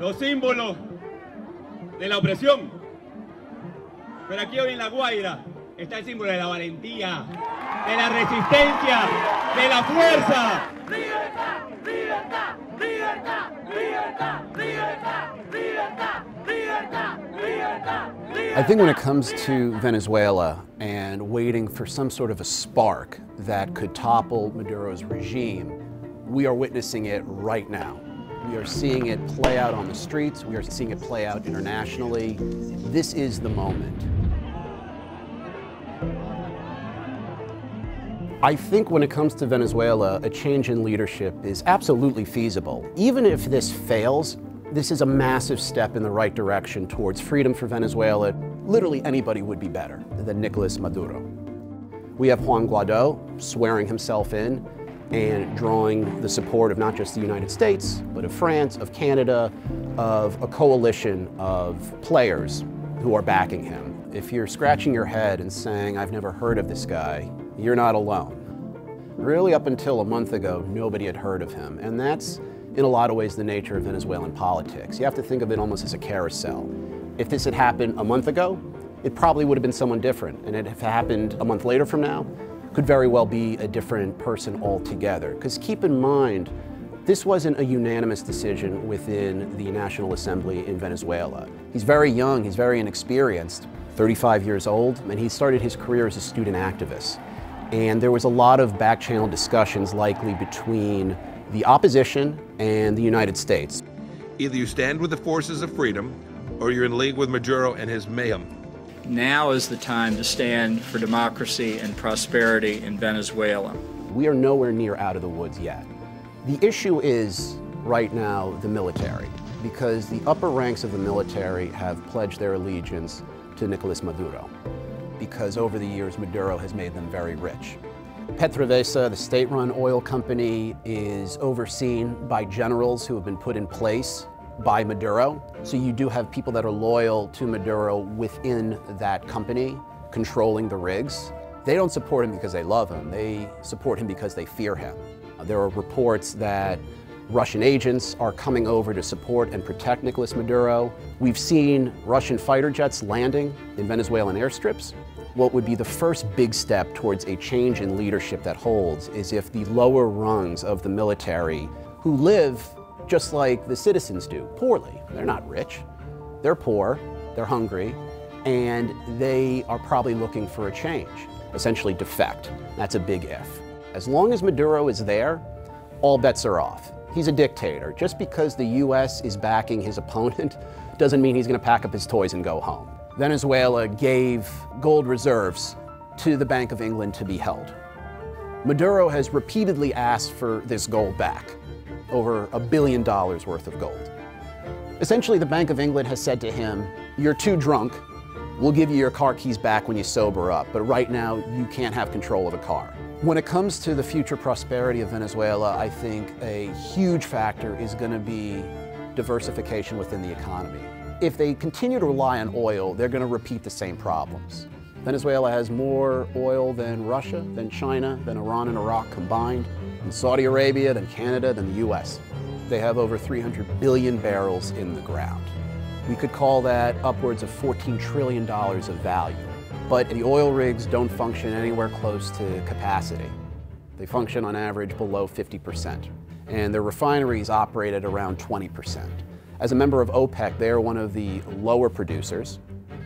los símbolos de la opresión. Pero aquí hoy en La Guaira está el símbolo de la valentía, de la resistencia, de la fuerza. ¡Libertad! ¡Libertad! ¡Libertad! ¡Libertad! ¡Libertad! ¡Libertad! ¡Libertad! ¡Libertad! I think when it comes to Venezuela and waiting for some sort of a spark that could topple Maduro's regime, we are witnessing it right now. We are seeing it play out on the streets. We are seeing it play out internationally. This is the moment. I think when it comes to Venezuela, a change in leadership is absolutely feasible. Even if this fails, this is a massive step in the right direction towards freedom for Venezuela. Literally anybody would be better than Nicolas Maduro. We have Juan Guaidó swearing himself in and drawing the support of not just the United States, but of France, of Canada, of a coalition of players who are backing him. If you're scratching your head and saying, I've never heard of this guy, you're not alone. Really, up until a month ago, nobody had heard of him, and that's in a lot of ways the nature of Venezuelan politics. You have to think of it almost as a carousel. If this had happened a month ago, it probably would have been someone different, and if it happened a month later from now, could very well be a different person altogether. Because keep in mind, this wasn't a unanimous decision within the National Assembly in Venezuela. He's very young, he's very inexperienced, 35 years old, and he started his career as a student activist. And there was a lot of back-channel discussions likely between the opposition and the United States. Either you stand with the forces of freedom, or you're in league with Maduro and his mayhem. Now is the time to stand for democracy and prosperity in Venezuela. We are nowhere near out of the woods yet. The issue is, right now, the military, because the upper ranks of the military have pledged their allegiance to Nicolas Maduro, because over the years, Maduro has made them very rich. PDVSA, the state-run oil company, is overseen by generals who have been put in place by Maduro. So you do have people that are loyal to Maduro within that company, controlling the rigs. They don't support him because they love him. They support him because they fear him. There are reports that Russian agents are coming over to support and protect Nicolas Maduro. We've seen Russian fighter jets landing in Venezuelan airstrips. What would be the first big step towards a change in leadership that holds is if the lower rungs of the military, who live just like the citizens do, poorly. They're not rich, they're poor, they're hungry, and they are probably looking for a change, essentially defect. That's a big if. As long as Maduro is there, all bets are off. He's a dictator. Just because the US is backing his opponent doesn't mean he's going to pack up his toys and go home. Venezuela gave gold reserves to the Bank of England to be held. Maduro has repeatedly asked for this gold back, over $1 billion worth of gold. Essentially, the Bank of England has said to him, you're too drunk, we'll give you your car keys back when you sober up, but right now you can't have control of a car. When it comes to the future prosperity of Venezuela, I think a huge factor is going to be diversification within the economy. If they continue to rely on oil, they're going to repeat the same problems. Venezuela has more oil than Russia, than China, than Iran and Iraq combined, than Saudi Arabia, than Canada, than the US. They have over 300 billion barrels in the ground. We could call that upwards of $14 trillion of value. But the oil rigs don't function anywhere close to capacity. They function on average below 50%. And their refineries operate at around 20%. As a member of OPEC, they're one of the lower producers,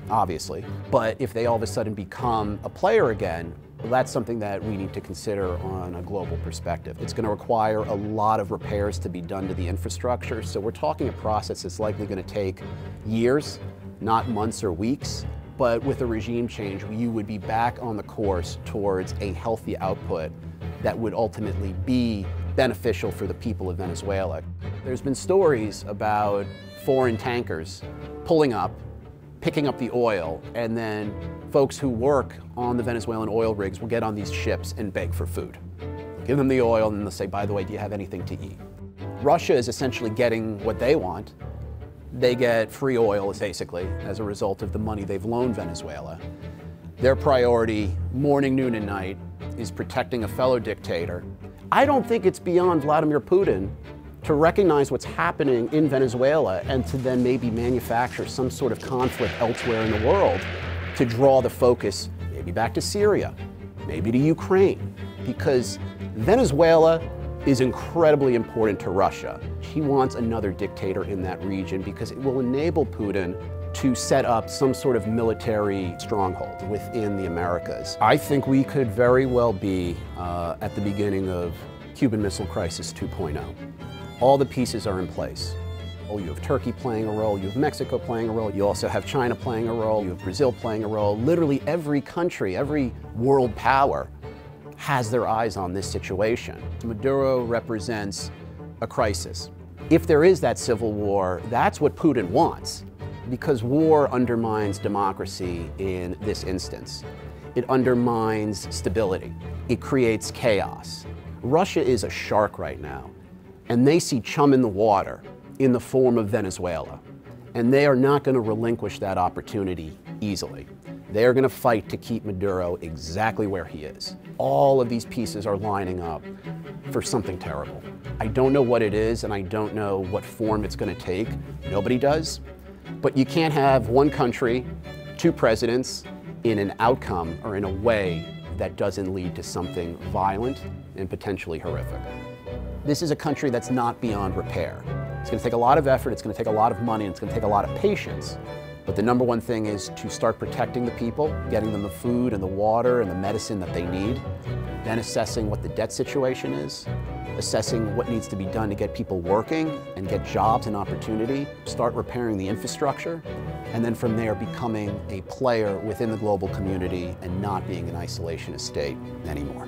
obviously. But if they all of a sudden become a player again, well, that's something that we need to consider on a global perspective. It's going to require a lot of repairs to be done to the infrastructure. So we're talking a process that's likely going to take years, not months or weeks. But with a regime change, you would be back on the course towards a healthy output that would ultimately be beneficial for the people of Venezuela. There's been stories about foreign tankers pulling up, picking up the oil, and then folks who work on the Venezuelan oil rigs will get on these ships and beg for food. Give them the oil and they'll say, by the way, do you have anything to eat? Russia is essentially getting what they want. They get free oil, basically, as a result of the money they've loaned Venezuela. Their priority, morning, noon, and night, is protecting a fellow dictator. I don't think it's beyond Vladimir Putin to recognize what's happening in Venezuela and to then maybe manufacture some sort of conflict elsewhere in the world to draw the focus maybe back to Syria, maybe to Ukraine, because Venezuela is incredibly important to Russia. He wants another dictator in that region because it will enable Putin to set up some sort of military stronghold within the Americas. I think we could very well be at the beginning of Cuban Missile Crisis 2.0. All the pieces are in place. Oh, you have Turkey playing a role, you have Mexico playing a role, you also have China playing a role, you have Brazil playing a role. Literally every country, every world power has their eyes on this situation. Maduro represents a crisis. If there is that civil war, that's what Putin wants, because war undermines democracy in this instance. It undermines stability. It creates chaos. Russia is a shark right now, and they see chum in the water in the form of Venezuela, and they are not going to relinquish that opportunity easily. They are going to fight to keep Maduro exactly where he is. All of these pieces are lining up for something terrible. I don't know what it is, and I don't know what form it's going to take. Nobody does. But you can't have one country, two presidents, in an outcome or in a way that doesn't lead to something violent and potentially horrific. This is a country that's not beyond repair. It's going to take a lot of effort, it's going to take a lot of money, and it's going to take a lot of patience. But the number one thing is to start protecting the people, getting them the food and the water and the medicine that they need, then assessing what the debt situation is, assessing what needs to be done to get people working and get jobs and opportunity, start repairing the infrastructure, and then from there becoming a player within the global community and not being an isolationist state anymore.